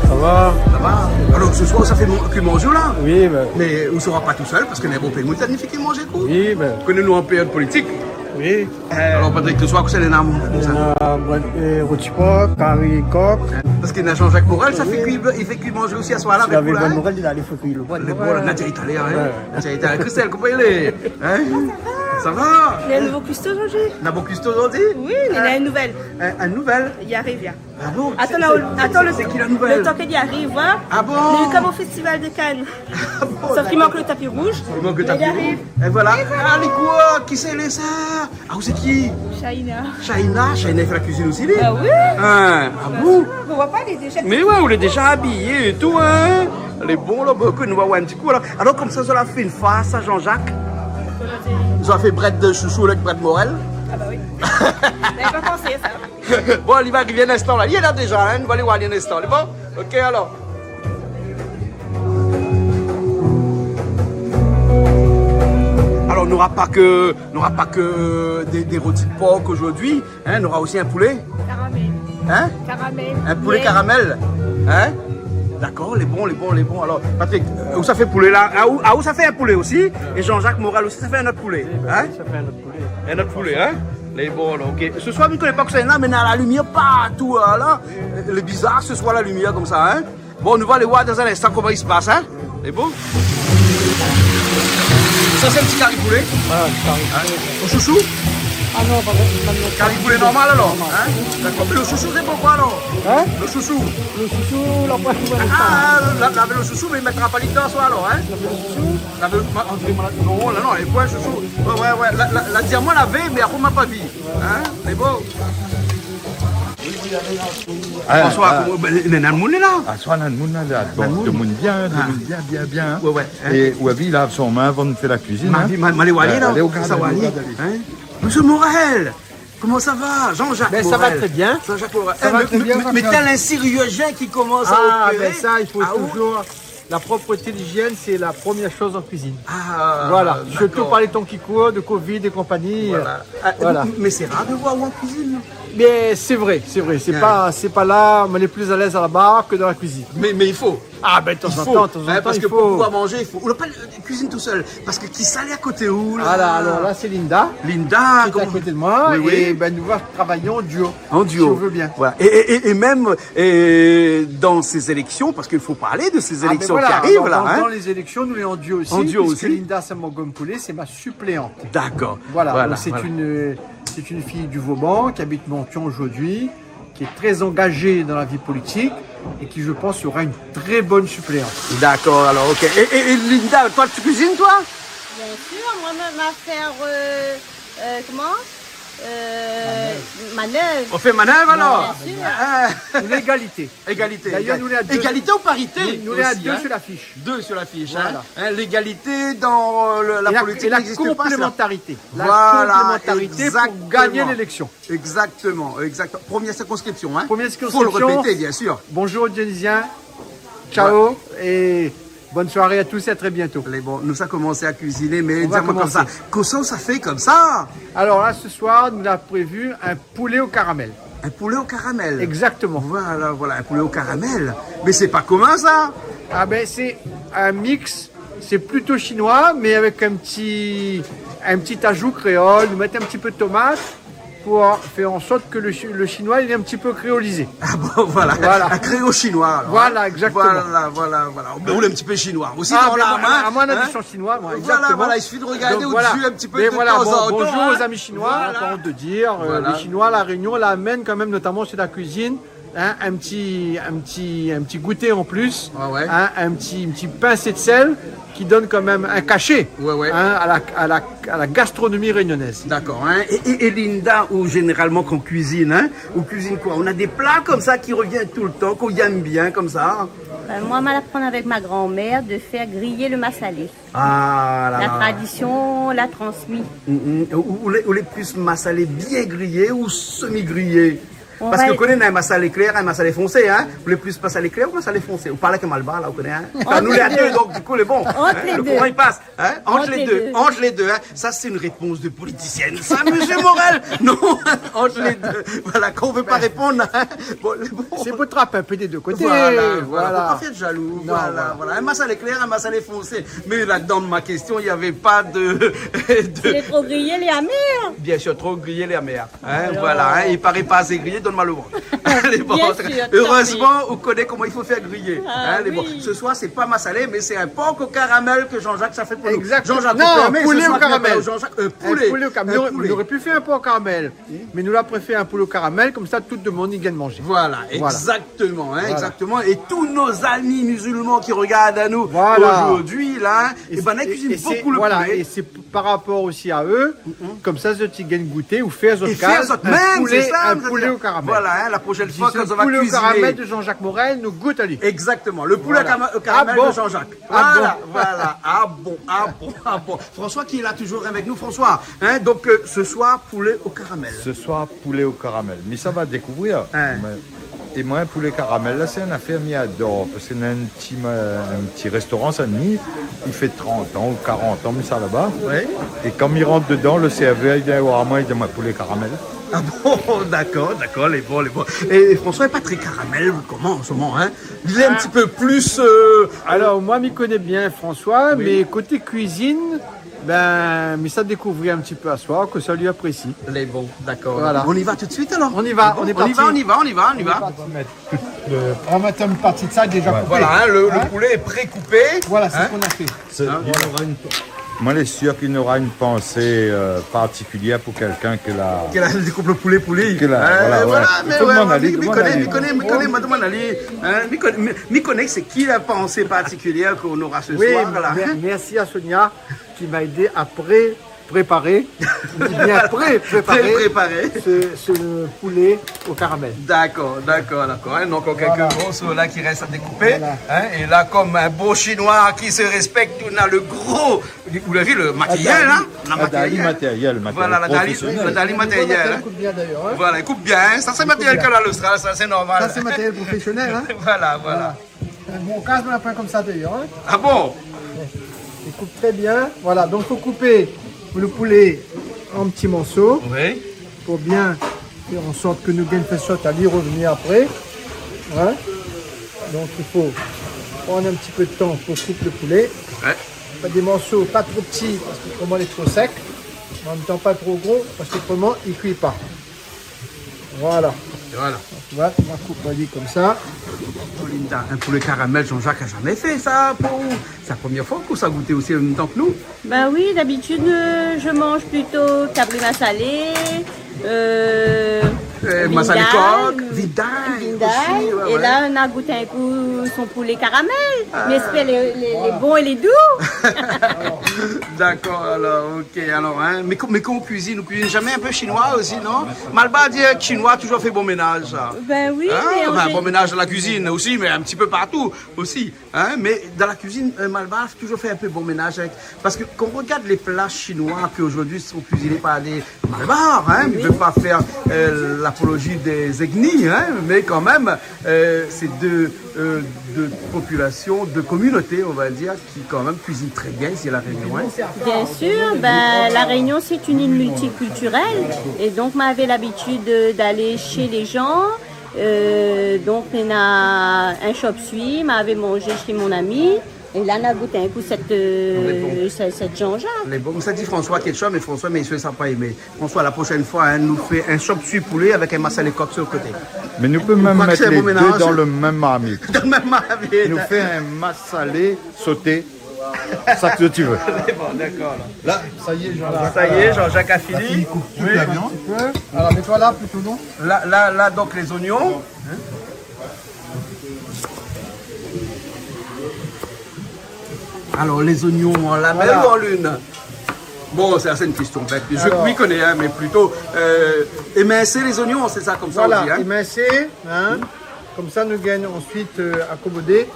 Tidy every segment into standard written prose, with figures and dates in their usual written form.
Ça va? Ça va? Alors ce soir, ça fait que manger là? Oui, ben. Mais on ne sera pas tout seul parce que les bons pays, nous avons fait manger quoi? Oui, ben. Connaissez-nous en période politique? Oui. Alors Patrick, ce soir, c'est les names comme ça? Rotipa, Carré, Coq. Parce qu'il y a Jean-Jacques Morel, ça fait qu'il fait qu'il mange aussi à ce soir-là avec vous là? Morel, il a les feux cuits. Le bon, on a déjà italien, hein? On a déjà italien. Christelle, comment il est? Hein? Ça va? Il y a un nouveau cuistot aujourd'hui. On a beaucoup cuistot aujourd'hui? Oui, il y a une nouvelle. Une nouvelle? Il arrive, viens. Ah bon? Attends c'est qui la nouvelle? le temps qu'il y arrive, hein. Ah bon? Il est comme au Festival de Cannes. Ah bon, Sauf qu'il manque le tapis rouge. Il manque le tapis il rouge. arrive. Et voilà. Ah, les quoi? Qui c'est les sœurs? Ah, vous c'est qui? Shaina. Shaina fait la cuisine aussi, lui? Ah oui? Ah bon? On voit pas, il est déjà... Mais ouais, on est déjà habillé et tout, hein? Elle est bon, là, beaucoup, nous voyons un petit coup, là. Alors, comme ça, on a fait une face à Jean-Jacques. Ils ont fait Brett de chouchou avec Brett Morel. Ah bah oui. J'avais pas pensé ça. Bon, il va arriver un instant, là. Il est là déjà, hein? On va aller voir un instant, c'est bon? Ok, alors. Alors, on n'aura pas que des rôtis de porc aujourd'hui, hein? On aura aussi un poulet. Caramel. Hein? Caramel. Un poulet caramel. Hein? D'accord, les bons. Alors, Patrick, où ça fait poulet là? Où ça fait un poulet aussi? Et Jean-Jacques Morel aussi, ça fait un autre poulet. Hein? Ça fait un autre poulet. Un autre poulet, hein? Les bons, là, ok. Ce soir, je ne connais pas que c'est là, mais il y a la lumière partout, là. Le bizarre, ce soir, la lumière comme ça, hein? Bon, nous allons aller voir dans un instant comment il se passe, hein? Les bons? Ça, c'est un petit carré poulet. Ah, carré. Au chouchou? Ah non, pardon. Carré poulet normal, alors? Hein? D'accord. Mais le chouchou, c'est pourquoi, alors? Hein? Le chouchou? Le chouchou, la pointe du Ah, le chouchou, mais il ne mettra pas l'idée ce alors, hein? Non, là, non, les points chouchou. Ouais. La diamant lavé, mais après, on m'a pas vu. Hein? C'est beau. François, il y a un monde là? Ah, soit un monde là, donc le monde bien. Ouais. Et Wabi, là, son main, avant de faire la cuisine. M'allez aller là? Allez au Ça va aller. Monsieur Morel, comment ça va? Jean-Jacques Morel. Ça va très bien. Jean-Jacques Morel. Ça va très bien, Mais tel un chirurgien qui commence à Ah, opérer. ben ça, il faut toujours... La propreté, l'hygiène, c'est la première chose en cuisine. Ah, Voilà, surtout d'accord. parler de ton kiko, de Covid et compagnie. Voilà. Mais c'est rare de voir où en cuisine. Mais c'est vrai. C'est pas là, on est plus à l'aise à la barre que dans la cuisine. Mais il faut. Ah ben de temps en temps, parce il que faut. pour pouvoir manger, il faut. On n'a pas cuisine tout seul. Parce que qui s'allait à côté où là? Voilà, alors là c'est Linda. Linda, Qui est à côté de moi. Oui. Et ben nous travaillons en duo. En duo. Si on veut bien. Voilà. Et même dans ces élections, parce qu'il faut parler de ces élections ben voilà, qui arrivent alors, là. dans les élections, nous sommes en duo aussi. En duo puisque aussi. Linda Samogom-Poulet, c'est ma suppléante. D'accord. Voilà. Donc, c'est une fille du Vauban qui habite Montion aujourd'hui, qui est très engagée dans la vie politique et qui, je pense, aura une très bonne suppléante. D'accord, alors ok. Et Linda, toi tu cuisines toi? Bien sûr, moi-même à faire... comment manœuvre. On fait manœuvre alors? Bien sûr. Ah. L'égalité. Égalité. D'ailleurs, nous, les à deux. Égalité ou parité? Nous les à aussi, deux hein? sur l'affiche. Deux sur l'affiche. Voilà. L'égalité dans la politique et la n'existe pas. complémentarité. La Voilà, complémentarité exactement. pour gagner l'élection. Exactement. Première circonscription. Hein. Première Faut le circonscription. répéter, bien sûr. Bonjour Dionysien. Ciao et bonne soirée à tous et à très bientôt. Allez, bon, nous ça commencé à cuisiner, mais On va dis-moi comme ça. commencer. Comment ça fait comme ça? Alors là, ce soir, nous avons prévu un poulet au caramel. Un poulet au caramel. Exactement. Voilà, un poulet au caramel. Mais c'est pas commun ça? Ah ben c'est un mix, c'est plutôt chinois, mais avec un petit ajout créole. Nous mettons un petit peu de tomate pour faire en sorte que le chinois il est un petit peu créolisé. Ah bon, voilà. Un créole chinois. Alors, voilà, exactement. Voilà. On roule un petit peu chinois. Aussi Ah, dans la main. à moi, on a du son chinois. Moi, Voilà, il suffit de regarder donc, au-dessus un petit peu mais de voilà, temps en temps. bonjour hein. aux amis chinois. Voilà. Attends de dire, Voilà. les Chinois, la Réunion, la amène quand même, notamment sur la cuisine. Hein, un petit goûter en plus, Ouais. hein, un petit pincé de sel qui donne quand même un cachet Ouais. hein, à la gastronomie réunionnaise. D'accord. Hein. Et Linda, ou généralement qu'on cuisine, hein, on cuisine quoi? On a des plats comme ça qui reviennent tout le temps, qu'on aime bien comme ça. Moi, je apprendre avec ma grand-mère de faire griller le massalé. Ah là La là. tradition l'a transmis. Ou les plus massalés bien grillés ou semi-grillés? On Parce va que être- vous connaissez un massalé clair, un massalé foncé, hein. Vous voulez plus massalé clair ou massalé foncé? Vous parlez que Malba, là, vous connaissez, hein. Enfin, nous les deux, donc, du coup, les bons. les Le deux. courant, il passe, hein. Entre Entre les les deux. deux. Entre les deux, hein. Ça, c'est une réponse de politicienne. Ça, monsieur Morel. Non, entre les deux. Voilà, quand on veut pas répondre, hein. Bon, les bons. C'est pour trapper un peu des deux côtés. Voilà. Faut pas faire jaloux. Non, Voilà. Un massalé clair, un massalé foncé. Mais là-dedans de ma question, il n'y avait pas de, Les trop grillés, les amers. bien sûr, trop grillé les amers. Hein, voilà, hein, il paraît pas assez grillé, donne-moi le ventre. Les bons. Bien sûr, tout à Heureusement, on connaît comment il faut faire griller. Ah, Hein, les bons. oui. Ce soir, c'est pas ma salée, mais c'est un porc au caramel que Jean-Jacques ça fait pour nous. Exactement. Jean-Jacques, Non, vous permet, poulet ce soir, au caramel. Jean-Jacques, Un poulet au caramel. Un poulet. On aurait pu faire un pot au caramel, mais nous l'a préféré un poulet au caramel, comme ça tout le monde y gagne manger. Voilà, exactement, hein, exactement. Et tous nos amis musulmans qui regardent à nous Voilà. aujourd'hui, là, et ben, ils cuisinent c'est- beaucoup le voilà, poulet. et c'est par rapport aussi à eux, comme ça, ils gagnent goûter ou faire Et faire autres autres même, c'est ça. un vous poulet savez. au caramel. Voilà, hein, la prochaine fois, Ce quand on va poulet au cuisiner. caramel de Jean-Jacques Morel nous goûte à lui. Exactement, le poulet Voilà. au caramel Ah bon. de Jean-Jacques. Ah Voilà, bon. voilà. Ah bon, ah bon, ah bon. François qui est là toujours avec nous, François. Hein, donc ce soir, poulet au caramel. Ce soir, poulet au caramel. Mais ça va découvrir. Hein. Et moi, un poulet caramel, là, c'est un affaire qui adore. Parce qu'il y a un petit restaurant, ça nuit. Il fait 30 ans ou 40 ans, mais ça là-bas. Ouais. Et quand il rentre dedans, le serveur, il dit, ouais, moi, il dit, moi, poulet caramel. Ah bon, d'accord, les bons, les bons. Et François n'est pas très caramel, comment en ce moment, hein? Il est un petit peu plus. Alors, moi, m'y connais bien François, mais côté cuisine, ben, mais ça découvrir un petit peu à soi, que ça lui apprécie. Les bons, d'accord. Voilà. On y va tout de suite alors? On y va, Bon, on est on y parti. va. On va mettre une partie de ça déjà coupée. Voilà, hein, le poulet est pré-coupé. Voilà, c'est Hein? ce qu'on a fait. Moi, je suis sûr qu'il n'aura une pensée particulière pour quelqu'un que la... Quel a découpe le poulet. Que la- voilà, ouais. mais Tout le ouais, monde a dit, m'y tout le monde connaît, a dit. madame Ali. M'y connaît, c'est qui la pensée particulière qu'on aura ce Oui, soir, là? merci à Sonia qui m'a aidé à préparer Préparé. ce poulet au caramel. D'accord. Hein, donc, quelques morceaux là qui restent à découper. Voilà. Hein, et là, comme un beau chinois qui se respecte, on a le gros. Vous l'avez vu, le matériel, hein? La dali matériel, Voilà, la dali matériel. Hein. coupe bien d'ailleurs. Hein. Voilà, il coupe bien. Hein. Ça, c'est matériel que l'Austral, ça, c'est normal. Ça, c'est matériel professionnel. Hein. Voilà. Mon casque, on l'a pris comme ça d'ailleurs. Hein. Ah bon? Il coupe très bien. Voilà, donc il faut couper le poulet en petits morceaux Oui. pour bien faire en sorte que nous gagnons fait sorte à y revenir après. Hein. Donc il faut prendre un petit peu de temps pour couper le poulet. Ouais. Pas des morceaux pas trop petits parce que autrement il est trop sec. En même temps pas trop gros parce qu'autrement il ne cuit pas. Voilà. Voilà. Tu vois, on va couper comme ça. Linda, un poulet caramel, Jean-Jacques n'a jamais fait ça pour vous. C'est la première fois que ça goûtait aussi en même temps que nous. Ben oui, d'habitude, je mange plutôt cabrima salé, Massalé vindaille, coq, vindaille vindaille. aussi, ouais, Et ouais. là, on a goûté un coup son poulet caramel. Mais c'est les bons et les doux. D'accord, alors, ok. Alors, hein, mais qu'on cuisine, on cuisine jamais un peu chinois aussi, non? Malba dit que chinois a toujours fait bon ménage, ça. Ben oui, Hein, mais enfin, bon ménage dans la cuisine aussi, mais un petit peu partout aussi. Hein, mais dans la cuisine, Malba a toujours fait un peu bon ménage. Parce que quand on regarde les plats chinois qui aujourd'hui sont cuisinés par des Malbars, hein, ils ne veulent pas faire l'apologie des ethnies, hein, mais quand même, c'est deux populations, deux communautés, on va dire, qui quand même cuisinent très bien ici à La Réunion. Hein. bien sûr, ben, la Réunion, c'est une île multiculturelle. Et donc, on avait l'habitude d'aller chez les gens. Donc, on a un chop suey, m'avait mangé chez mon ami. Et là, on a goûté un coup cette Jean-Jacques. Les bons, ça dit François Ketchup, mais François, mais il n'a pas aimé. François, la prochaine fois, hein, nous fait un chop suey poulet avec un massalé coq sur le côté. Mais nous pouvons même crois que mettre c'est un les bon mélange. deux dans le même marmite. Dans le même avis. Il nous fait un massalé sauté. Ça que tu veux. Bon, d'accord. Là, ça y est, Jean-Jacques. Ça y est, Jean-Jacques a fini. Oui, la viande. Alors mets-toi là plutôt non. Là, donc les oignons. Alors, les oignons en lamelles Voilà. ou en lune? Bon, c'est une question bête. Je Alors. m'y connais, hein, mais plutôt émincer les oignons, c'est ça comme ça Voilà, on dit. Hein? émincer, hein. Comme ça, nous gagnons ensuite accommoder.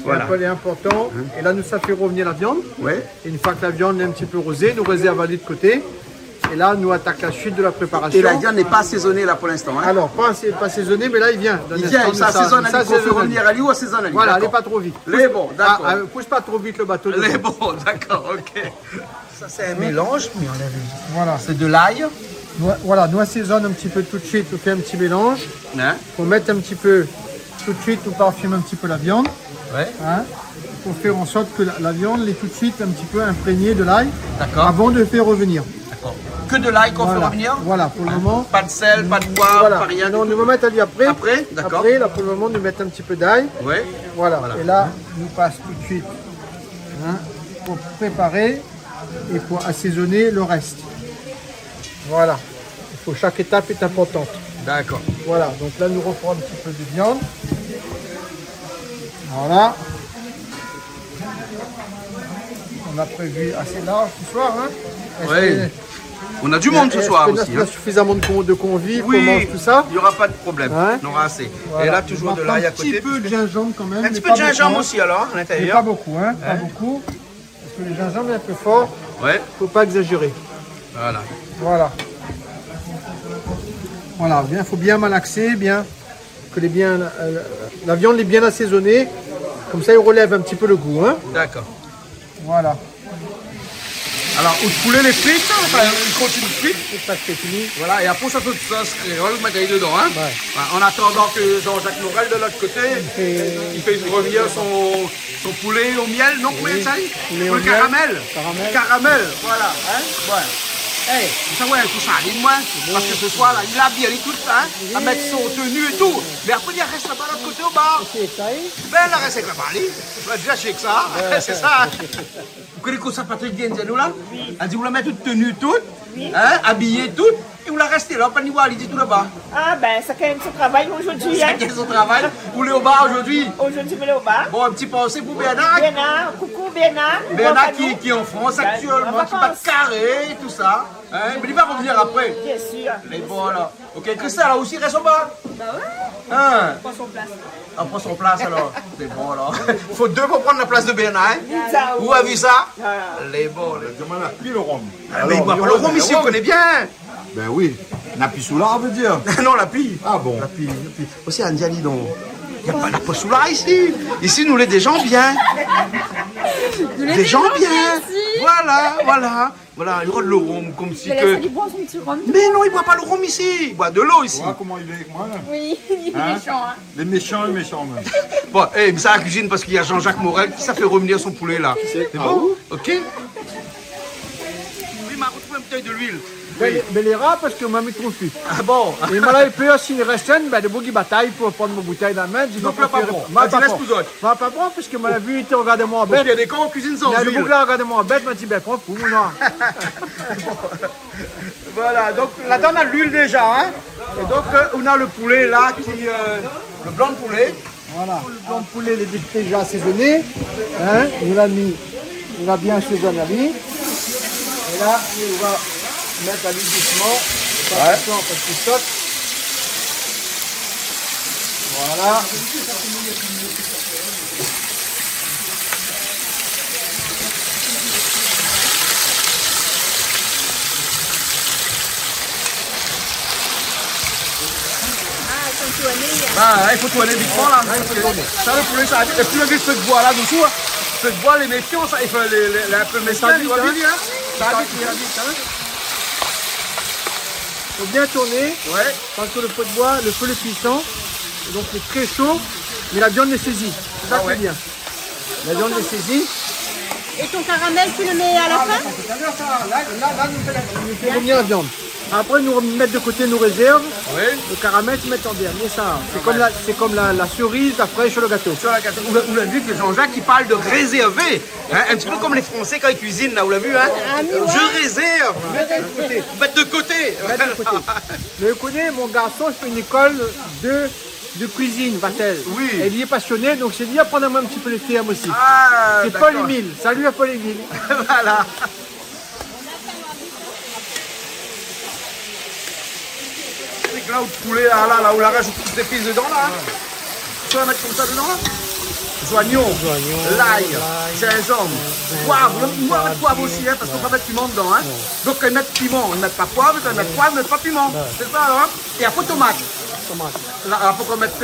Voilà. Un peu les important. Et là, nous, ça fait revenir la viande. Ouais. Et une fois que la viande est un petit peu rosée, nous réservons de côté. Et là, nous attaque la suite de la préparation. Et la viande n'est pas assaisonnée là pour l'instant. Hein? Alors, pas assaisonné, mais là, il vient. Il vient, il s'assaisonne à lui, fait revenir à lui ou assaisonne à lui. Voilà, allez pas trop vite. Les bons, d'accord. Pousse pas trop vite le bateau. Les bons, d'accord, ok. Ça, c'est un mélange, mais on l'a vu. Voilà. C'est de l'ail. Voilà, nous assaisonne un petit peu tout de suite, on fait un petit mélange. Hein? Faut mettre un petit peu, tout de suite, on parfume un petit peu la viande. Ouais. Hein, pour faire en sorte que la viande l'est tout de suite un petit peu imprégnée de l'ail. D'accord. Avant de le faire revenir. D'accord. Que de l'ail qu'on fait revenir? Voilà, pour le moment. Pas de sel, pas de poivre, Voilà. pas rien. Non, nous va mettre après. Après, d'accord. Après, là, pour le moment, nous mettons un petit peu d'ail. Ouais. Voilà. Et là, nous passe tout de suite pour préparer et pour assaisonner le reste. Voilà. Chaque étape est importante. D'accord. Voilà. Donc là, nous reprenons un petit peu de viande. Voilà. On a prévu assez large ce soir. Hein. Oui. On a du monde ce soir aussi. Il y a suffisamment de convives oui, pour manger tout ça. Il n'y aura pas de problème. Hein? On aura assez. Voilà. Et là, toujours de l'ail à côté. Un petit peu de gingembre quand même. Un petit peu de gingembre aussi alors, à Mais l'intérieur. pas beaucoup, hein. Pas beaucoup. Parce que le gingembre est un peu fort. Ouais. Faut pas exagérer. Voilà. Voilà. Voilà, bien, faut bien malaxer, bien que la viande est bien assaisonnée. Comme ça, il relève un petit peu le goût, hein. D'accord. Voilà. Alors, au poulet, les frites, enfin, il continue de frites. C'est ça que c'est fini. Voilà, et après, ça fait de sauce créole, vous mettez dedans, hein. Ouais. Voilà, en attendant que Jean-Jacques Morel, de l'autre côté, il fait revenir son poulet au miel, non, combien ça y est? Poulet au miel. Caramel. Caramel. Caramel, voilà, hein. Ouais. Hey, ça ouais, tout ça, dis-moi, parce que ce soir là, il a bien tout ça, hein, à mettre son tenue et tout. Mais après, il reste là-bas, l'autre côté au bar. Ben, là, reste avec la balie. Je vais déjà chez ça, c'est ça. Vous connaissez ça, Patrick Dienzel, là? Oui. Elle dit, vous la mettez toute tenue, toute, hein, habillée, toute, et vous la restez là, pas ni voir, il dit tout là-bas. Ah ben, ça quand même son travail aujourd'hui. Hein. C'est son travail. Vous voulez au bar aujourd'hui? Aujourd'hui, vous allez au bar. Bon, un petit pensée pour Bernard. Bernard, coucou Bernard. Bernard qui est en France actuellement, qui bat carré, tout ça. Hein, mais il va revenir après. Bien sûr. Les bons là. Ok, Christelle là aussi reste au bar. Bah ouais. Hein? Prends son place. On prend son place alors. C'est bon alors. Faut deux pour prendre la place de Bernard. Hein? Ça, Vous avez vu ça? Voilà. Les bons. Demande à qui le rhum? Ah, mais il boit pas le rhum ici, on connaît bien. Ben oui, Napi Soula veut dire. Non, la pille. Ah bon? La pille. Aussi, Andiali, donc. Il n'y a pas de posoula ici. Ici, nous, les des gens bien. Des gens bien. Voilà, voilà. Voilà, il y aura de l'eau rhum comme si que... Il boit son petit rhum. Mais non, il ne boit pas le rhum ici. Il boit de l'eau ici. Voilà comment il est avec moi là. Oui, il est Hein? méchant. Hein. Les méchants même. Bon, mais ça la cuisine parce qu'il y a Jean-Jacques Morel qui ça fait revenir son poulet là. C'est bon? Ok. Oui, il m'a retrouvé une bouteille de l'huile. Mais les rats, parce que m'a mis trop fut. Ah bon? Et il m'a dit, s'il reste un, de bougie bataille pour prendre ma bouteille dans la main. Donc là, pas bon. Vas-y, laisse nous autres. Pas bon, parce que m'a vu, il était regardé-moi en Parce bête. qu'il y a des camps en cuisine sans Il a le huile. boucle là, regardez-moi en bête, m'a dit, ben, prends pour moi. Voilà, donc là-dedans on a l'huile déjà. Hein? Et donc on a le poulet là, le blanc de poulet. Voilà, le blanc de poulet, il est déjà assaisonné. Hein? On l'a bien assaisonné. Et là, on va mettre à l'huile doucement. Pas tout le temps, parce qu'il saute. Voilà. Ah, il faut tourner vite là. Ça, le poulet, ça et plus le feu de bois là dessous. Feu de bois, les méfiants, ça, il faut un peu mesquin, tu vois bien. Ça a vite, Faut bien tourner. Ouais. Parce que le feu de bois, le feu est puissant. Et donc il est très chaud. Mais la viande est saisie. C'est ça qui est bien. La viande est saisie. Et ton caramel, tu le mets à la fin? Là, nous fait revenir la viande. Après, nous mettre de côté nos réserves. Oui. Le caramel, tu mets en dernier ça. C'est comme la cerise, la fraîche sur le gâteau. Sur la carte. Vous l'avez vu que Jean-Jacques il parle de réserver. Hein, un petit peu comme les Français quand ils cuisinent, là, vous l'avez vu, hein? Je réserve. Mettre de côté. Mettre de côté. Je connais, mon garçon, il fait une école de cuisine, va-t-elle. Oui. Et il y est passionné, donc c'est dit, apprends-moi un petit peu les termes aussi. Ah, C'est Paul Émile. Salut à Paul Émile. Voilà. Là où le poulet, là où la rage, toutes les épices dedans, là. Tu vas mettre comme ça dedans, là? oignons, l'ail, gingembre, poivre. Nous on va mettre poivre aussi, hein, parce qu'on va mettre piment dedans. Hein. Donc quand ils mettent piment, ils ne mettent pas poivre, quand ils mettent poivre, ils ne mettent pas piment. C'est ça, hein. Et après tomate. Là, après qu'on mette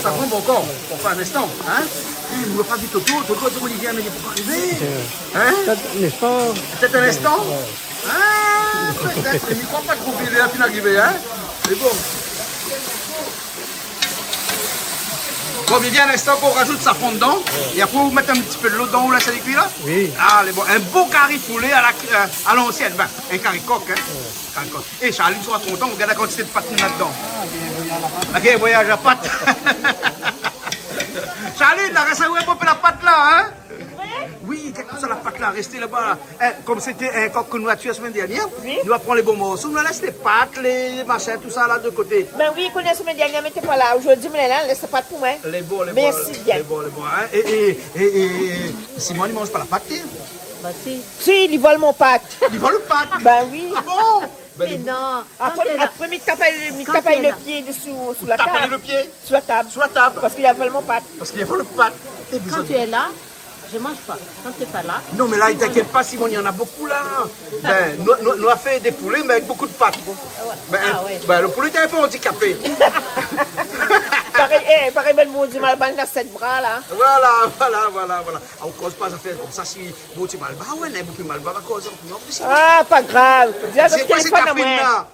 safran encore, pour faire un instant. Hein. Il ne veut pas dire Toto, Olivier, mais il est pas arrivé. Hein? Peut-être un instant. Ah, peut-être, il ne croit pas trop qu'il est à fin d'arriver. Hein. C'est bon. Bon, mais bien un instant qu'on rajoute safran dedans. Et après, vous mettez un petit peu de l'eau dedans, vous laissez les cuire là. Oui. Ah, bon. Un beau curry poulet à l'ancienne. Ben, un curry coq. Hein. Et Charlie sera content, regarde la quantité de pâtes qu'il y a là-dedans. Ok, voyage à pâtes. Charlie, il a resté un peu la pâte là, hein? Oui, quelque chose la pâte là, restez là-bas. Là. Comme c'était un coq que nous avons tué la semaine dernière, nous allons prendre les bons morceaux, nous laisse les pâtes, les machins, tout ça là de côté. Ben oui, qu'on a la semaine dernière, mais t'es pas là. Aujourd'hui, mais là, laisse pas pour moi. Les bons, merci bien. Les bons, hein? Et Simon, il mange pas la pâte, hein? Bah si. Si, il vole mon pâte. Il vole le pâte? Ben oui. Ah bon? Mais non. Après, il tape le pied dessous sous la table. Tape le pied? Sur la table. Sur la table. Parce qu'il a volé mon pâte. Parce qu'il a volé le pâte. Quand tu es là, je mange pas. Quand tu n'es pas là. Non, mais là, ne t'inquiète pas, Simon, il y en a beaucoup là. Ben, nous avons fait des poulets, mais avec beaucoup de pâtes. Ben, le poulet était un peu handicapé. Pareil, ben, mon Dieu, mal dans 7 bras là. Voilà. On ne cause pas à faire comme ça. Si vous êtes mal bas, ouais, on a beaucoup mal bas, on cause. Ah, pas grave. C'est quoi cette caféine là?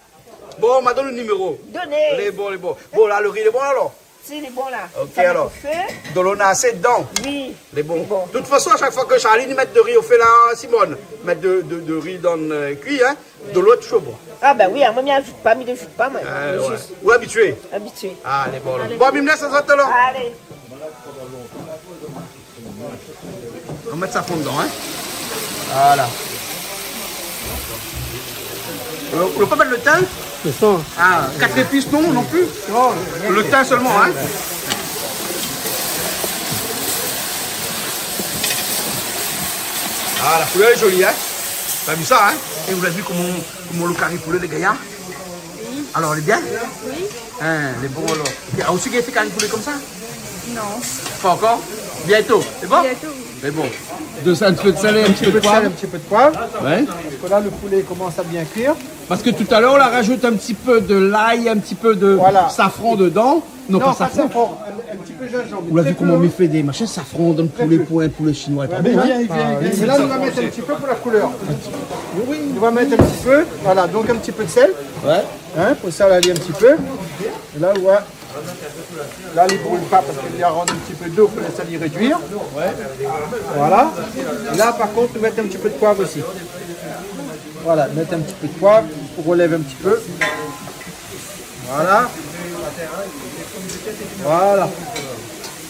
Bon, on m'a donné le numéro. Donnez. Les bons. Bon, là, le riz est bon alors? Si, il est bon là. Ok, alors. De l'eau, on a assez dedans? Oui. Les bons. De toute façon, à chaque fois que Charlie nous met de riz au fait là, Simone, mettre de riz dans le cuit, hein, de l'eau est toujours bon. Ah, ben oui, moi, je ne ajoute pas, moi. Ouais. Ou habitué? Habitué. Ah, les bons. Bon, mais me laisse ça là. Allez. On va mettre ça fond dedans, hein. Voilà. On peut pas mettre le thym? C'est ça. Ah, 4 épices non plus? Non. Le thym seulement, hein. Ah, la couleur est jolie, hein. T'as vu ça, hein? Et vous avez vu comment le curry poulet, les gars? Oui. Alors, elle est bien? Oui. Hein, les bons alors. Il y a aussi qui a fait curry poulet comme ça? Non. Pas encore? Bientôt. C'est bon? Bientôt. C'est bon. Un petit peu de sel et un petit peu de poivre. Un petit peu de poivre. Ouais. Parce que là, le poulet commence à bien cuire. Parce que tout à l'heure, on la rajoute un petit peu de l'ail, un petit peu de safran dedans. Non, pas safran. Un petit peu de gingembre. Vous l'avez vu comment on fait des machins safran dans le poulet pour un poulet chinois. Pas bon, hein? Et là, on va mettre un petit peu pour la couleur. Oui, on va mettre un petit peu. Voilà, donc un petit peu de sel. Ouais. Hein, pour ça, on va aller un petit peu. Et là, on va... Là, il ne brûle pas parce qu'il y a un petit peu d'eau pour laisser les réduire. Ouais. Voilà. Et là, par contre, on met un petit peu de poivre aussi. Voilà, mettre un petit peu de poivre pour relève un petit peu. Voilà. Voilà.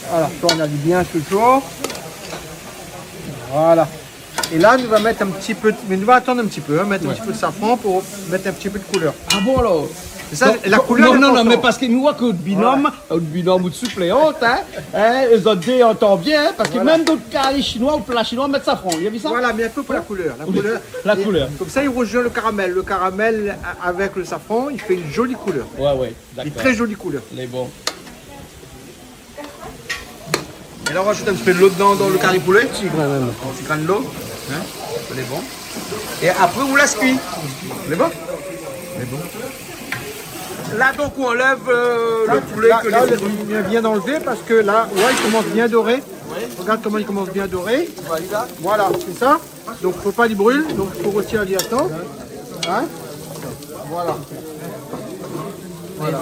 Voilà, on allie bien toujours. Voilà. Et là, nous allons mettre un petit peu, mais nous allons attendre un petit peu, mettre un petit peu de safran pour mettre un petit peu de couleur. Ah bon alors? Ça, donc, la couleur non, mais parce que nous voit que le binôme ou de suppléante, les autres dés entendent bien, parce que même d'autres carrés chinois ou plats chinois mettent safran. Il y a vu ça? Voilà, mais un peu pour la couleur. La couleur. Comme ça, il rejoint le caramel. Le caramel avec le safran, il fait une jolie couleur. Ouais, d'accord. Une très jolie couleur. Les bons. Et là, on rajoute un petit peu de l'eau dedans dans le curry poulet. Petit grain même. Un petit grain de l'eau. Hein? Les bons. Et après, on laisse cuire. Les bons? Les bons. Là, donc, on enlève le poulet que là, les il vient d'enlever parce que là, ouais, il commence bien doré. Ouais. Regarde comment il commence bien doré. Voilà, c'est ça. Donc, il ne faut pas qu'il brûle. Donc, il faut retirer à temps. Hein? Voilà. Voilà.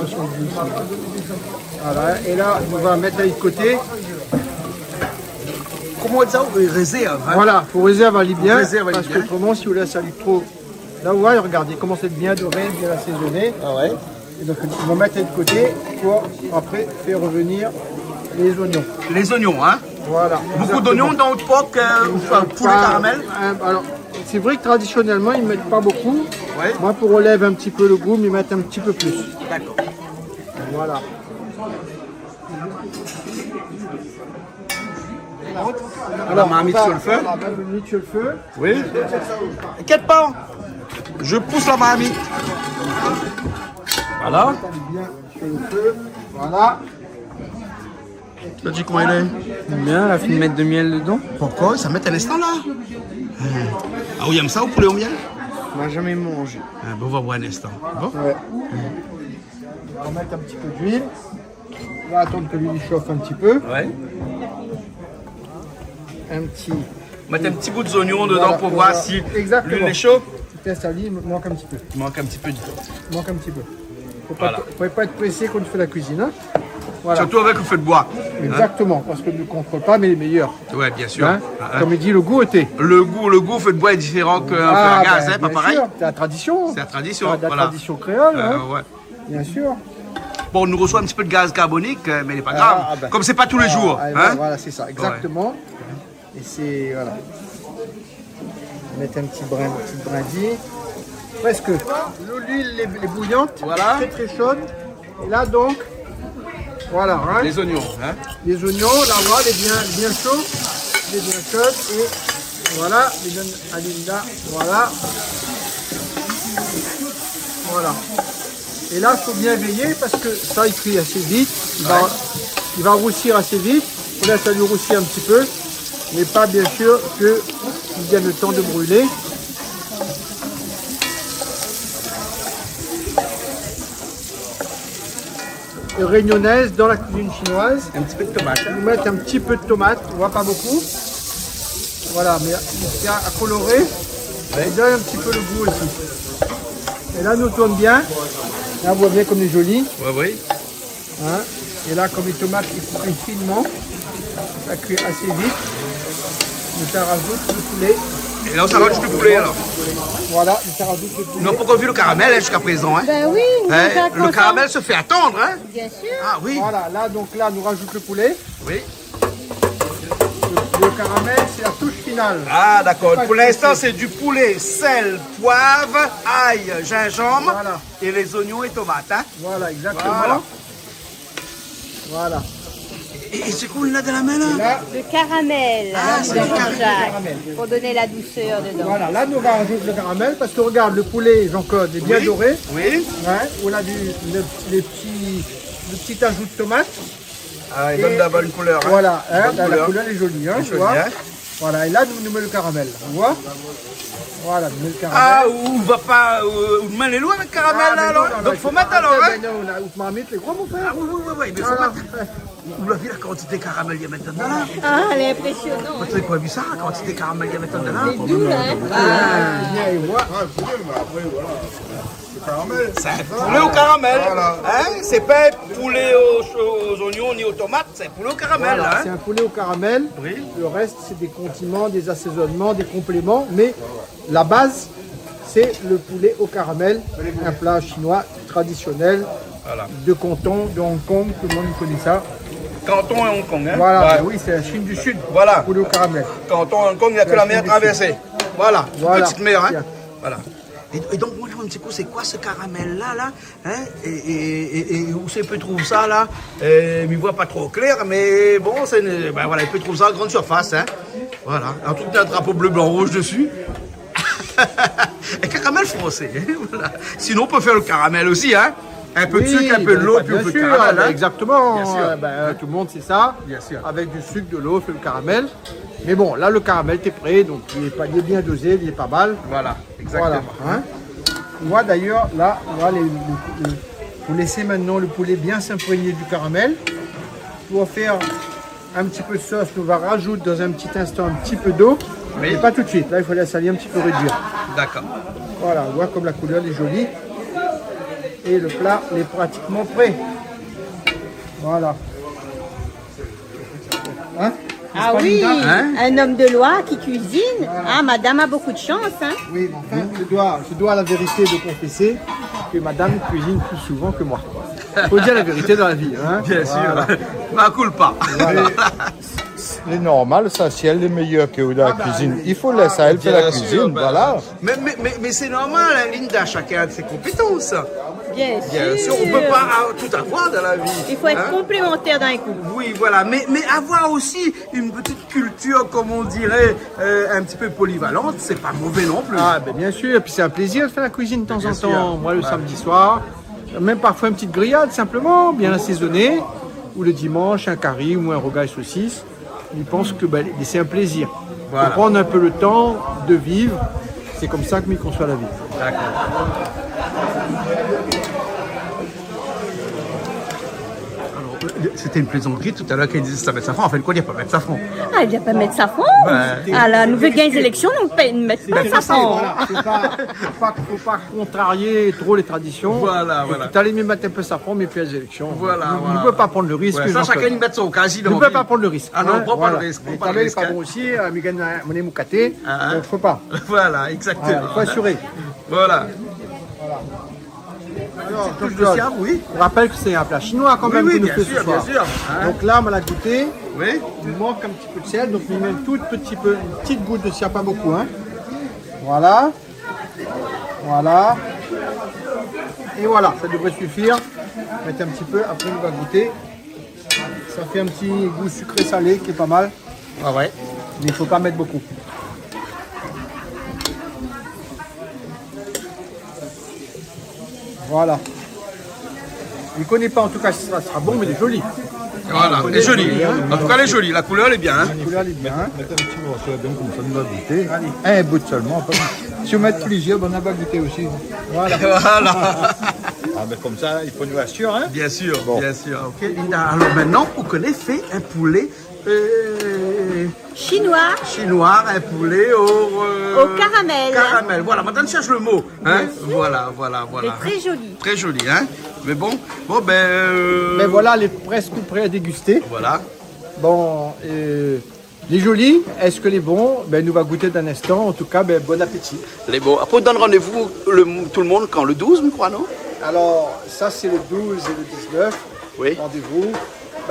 Et là, on va mettre de côté. Comment on dit ça? Réserve. Hein? Voilà, il faut réserver bien. Réserve parce que autrement, si vous laissez aller trop. Là, ouais, regardez, il commence à être bien doré, bien assaisonné. Ah ouais. Et donc, on va mettre de côté pour après faire revenir les oignons. Les oignons, hein? Voilà. Beaucoup d'oignons dans le poc, poulet caramel. Alors, c'est vrai que traditionnellement, ils ne mettent pas beaucoup. Ouais. Moi, pour relève un petit peu le goût, ils mettent un petit peu plus. D'accord. Voilà. Alors, marmite sur le feu. Marmite sur le feu. Oui. T'inquiète pas. Je pousse la marmite. Voilà. Bien sur le feu. Voilà. Tu dis comment il est? Bien, la fine mettre de miel dedans. Pourquoi? Ça met un instant là. Ah oui, aime ça au poulet au miel? On n'a jamais mangé. Ah, bon, on va voir un instant. Bon. Ouais. On va mettre un petit peu d'huile. On va attendre que l'huile chauffe un petit peu. Ouais. Un petit. Mettre un petit bout d'oignon dedans Voilà, pour voilà. voir si Exactement. l'huile est chaude. Test à l'huile, il manque un petit peu. Il manque un petit peu du temps. Il manque un petit peu. Voilà. Faut pas être pressé quand on fait la cuisine. Hein. Voilà. Surtout avec le feu de bois. Exactement, parce que ne contrôle pas, mais les meilleurs. Ouais, bien sûr. Hein. Ah, Comme il dit, le goût au thé. le goût feu de bois est différent qu'un feu à gaz, ben, hein, pas bien pareil. sûr, c'est la tradition. C'est la tradition, La voilà. tradition créole, hein, Ouais. bien sûr. Bon, on nous reçoit un petit peu de gaz carbonique, mais il n'est pas grave. Ah, ben. Comme c'est pas tous les jours. Ah, Hein. voilà, c'est ça, exactement. Et c'est, voilà. Mettre un petit brindille. Presque. L'huile est bouillante, Voilà. très très chaude. Et là donc, voilà, hein, Les oignons. Hein. les oignons, là voilà, les bien chauds, les bien chauds. Et voilà, les donne à Linda, voilà. Voilà. Et là, il faut bien veiller parce que ça, il cuit assez vite. Il va roussir assez vite. On laisse ça lui roussir un petit peu. Mais pas bien sûr qu'il vienne le temps de brûler. Et réunionnaise dans la cuisine chinoise. Un petit peu de tomate. Vous mettez un petit peu de tomate, on voit pas beaucoup. Voilà, mais il y a à colorer. Et donne un petit peu le goût aussi. Et là, nous tourne bien. Là, on voit bien comme il est joli. Ouais, oui. Hein. Et là, comme les tomates qui coupent finement, ça cuit assez vite. Nous ça rajoute le poulet. Et là, on s'arrange du poulet alors. Voilà, nous ça rajoute le poulet. Nous n'avons pas vu le caramel hein, jusqu'à présent. Hein. Ben oui, Hein, nous le attendons. caramel se fait attendre. Hein. Bien sûr. Ah oui. Voilà, là, donc là, nous rajoute le poulet. Oui. Le caramel, c'est la touche finale. Ah d'accord. Pour l'instant, c'est du poulet, sel, poivre, ail, gingembre Voilà. et les oignons et tomates. Hein. Voilà, exactement. Voilà. Voilà. Et c'est quoi là de la main là? Là, Le caramel, Ah, c'est de du Jean-Jacques, caramel. pour donner la douceur dedans. voilà, là, nous rajoutons le caramel parce que regarde, le poulet, Jean-Claude, est bien Oui. doré. Oui. Ouais, on a le petit ajout de tomate. Ah, il donne d'abord une couleur. Hein. Voilà, hein, Bonne la couleur. couleur est jolie, hein, Elle est tu jolie, vois. hein. Voilà, et là, nous mettons le caramel, on voit. Voilà, nous mettons le Ah, caramel. ou va pas, ou main les lois avec caramel Ah, là mais alors. non, non, Donc non, faut il mettre alors, hein. Ben non, on a ou marmite, les gros, mon frère. Ah oui, mais faut Voilà. mettre. Vous l'avez vu la quantité de caramel qu'il y a maintenant là? Ah, elle est impressionnante. Vous avez pas vu ça, la quantité de caramel qu'il y a maintenant là? C'est doux, là. Ah, viens et vois. C'est un poulet au caramel. Hein? C'est pas un poulet aux oignons ni aux tomates, c'est un poulet au caramel. Voilà, Hein? c'est un poulet au caramel. Oui. Le reste, c'est des condiments, des assaisonnements, des compléments. Mais la base, c'est le poulet au caramel. Un plat chinois traditionnel Voilà. de Canton, de Hong Kong. Tout le monde connaît ça. Canton et Hong Kong. Hein? Voilà, Ouais. ben oui, c'est la Chine du Sud. Voilà. Poulet au caramel. Canton et Hong Kong, il n'y a que la mer traversée. Voilà, Voilà. petite mer. Hein? Bien. Voilà. Et donc, moi, je me dis, c'est quoi ce caramel-là, là, hein? Et où c'est peut trouver ça, là? Il ne voit pas trop clair, mais bon, ben voilà, il peut trouver ça à grande surface, hein? Voilà, un truc d'un drapeau bleu, blanc, rouge dessus. Et caramel français, hein? Voilà. Sinon, on peut faire le caramel aussi, hein? Un peu de Oui, sucre, un peu de l'eau, ben, puis un bien peu de sûr, caramel, ben, hein? exactement. Bien sûr. Tout le monde sait ça. Bien sûr. Avec du sucre, de l'eau, fait le caramel. Mais bon, là, le caramel, t'es prêt. Donc, il est bien dosé, il est pas mal. Voilà, exactement. Voilà, hein. On voit d'ailleurs, là, on voit vous laissez maintenant le poulet bien s'imprégner du caramel. Pour faire un petit peu de sauce, on va rajouter dans un petit instant un petit peu d'eau. Oui. Mais pas tout de suite. Là, il faut laisser aller un petit peu réduire. D'accord. Voilà, on voit comme la couleur est jolie. Et le plat est pratiquement prêt. Voilà. Hein? Ah N'est-ce pas, oui, Linda Hein? un homme de loi qui cuisine. Ah, madame a beaucoup de chance, hein. Oui, mais enfin, je dois à la vérité de confesser que madame cuisine plus souvent que moi. Il faut dire la vérité dans la vie. Hein. Bien Voilà. sûr. Ma culpa. C'est normal, ça, si elle est meilleure que la cuisine, il faut laisser elle faire la Bien sûr, cuisine, ben, voilà. Mais c'est normal, hein, Linda, chacun a de ses compétences. Bien Bien sûr, on ne peut pas tout avoir dans la vie. Il faut être hein. complémentaire d'un coup. Oui, voilà, mais avoir aussi une petite culture, comme on dirait, un petit peu polyvalente, c'est pas mauvais non plus. Ah, ben bien sûr, et puis c'est un plaisir de faire la cuisine de temps Bien en sûr. temps. Moi, le Ouais. samedi soir, même parfois une petite grillade simplement, bien assaisonnée. ou le dimanche, un curry ou un rogaille saucisse. Ils pensent que c'est un plaisir. Voilà. De prendre un peu le temps de vivre. C'est comme ça que ils conçoivent la vie. D'accord. C'était une plaisanterie tout à l'heure qu'il disait ça met safran. En fait, quoi, il n'y a pas mettre safran. Ah, il n'y a pas de mettre safran. Ouais. À la nouvelle gagne élection, on ne met pas de safran. Voilà. Faut pas contrarier trop les traditions. Voilà, Et voilà. tout à l'heure, mettre un peu safran, mais puis les élections. Voilà, On voilà. ne peut pas prendre le risque. Ouais, ça, chacun y met son casino. On ne peut pas prendre le risque. Ah non, on prend pas voilà. le risque. Et Prend pas le Tabel n'est risque, pas hein. bon aussi, Migan Moné Moukaté, Ah, donc faut pas. Voilà, exactement. Voilà, il faut assurer. Voilà. Alors, Touche de siam, oui. je rappelle que c'est un plat chinois quand Oui, même oui, que nous bien fait sûr, ce soir. bien sûr. Hein. Donc là, on l'a goûté. Oui. Il manque un petit peu de sel, donc il met une petite goutte de siam, pas beaucoup. Hein. Voilà. Voilà. Et voilà, ça devrait suffire. Mettez un petit peu, après on va goûter. Ça fait un petit goût sucré-salé qui est pas mal. Ah ouais. Mais il ne faut pas mettre beaucoup. Voilà. Il ne connaît pas en tout cas si ça sera bon, mais il est joli. Voilà, elle est jolie. En tout cas, elle est jolie. La couleur, elle est bien. Hein. La couleur elle est bien. Hein. Mettez un petit morceau dedans, comme ça, on va goûter. Un bout seulement. Pas... Si on met plusieurs, on va goûter aussi. Voilà. Voilà. Ah, mais comme ça, il faut nous assurer. Hein? Bien sûr, Bon. bien sûr. Ok, Linda. Alors maintenant, vous connaissez fait un poulet Chinois chinois, un poulet au caramel. caramel. Voilà, maintenant, cherche le mot. Hein. Voilà, voilà, C'est voilà. très joli. Très joli, hein. Mais bon, Mais voilà, elle est presque prêt à déguster. Voilà. Bon, les jolis, est-ce que les bons? Nous va goûter d'un instant. En tout cas, bon appétit. Les beaux. Après, on donne rendez-vous tout le monde quand le 12, je crois, non? Alors, ça c'est le 12 et le 19. Oui. Rendez-vous.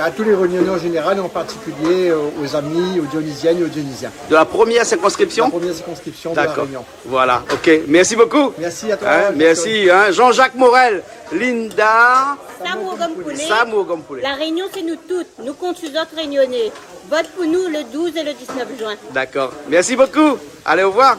À tous les réunionnais en général et en particulier aux amis, aux dionysiennes et aux dionysiens. De la première La circonscription? première circonscription de la D'accord. Réunion. Voilà, ok. Merci beaucoup. Merci à toi. Hein, merci. Hein. Jean-Jacques Morel, Linda, Samour comme poulet. Samo Gompoulet. La Réunion, c'est nous toutes. Nous comptons sur autres réunionnais. Vote pour nous le 12 et le 19 juin. D'accord. Merci beaucoup. Allez, au revoir.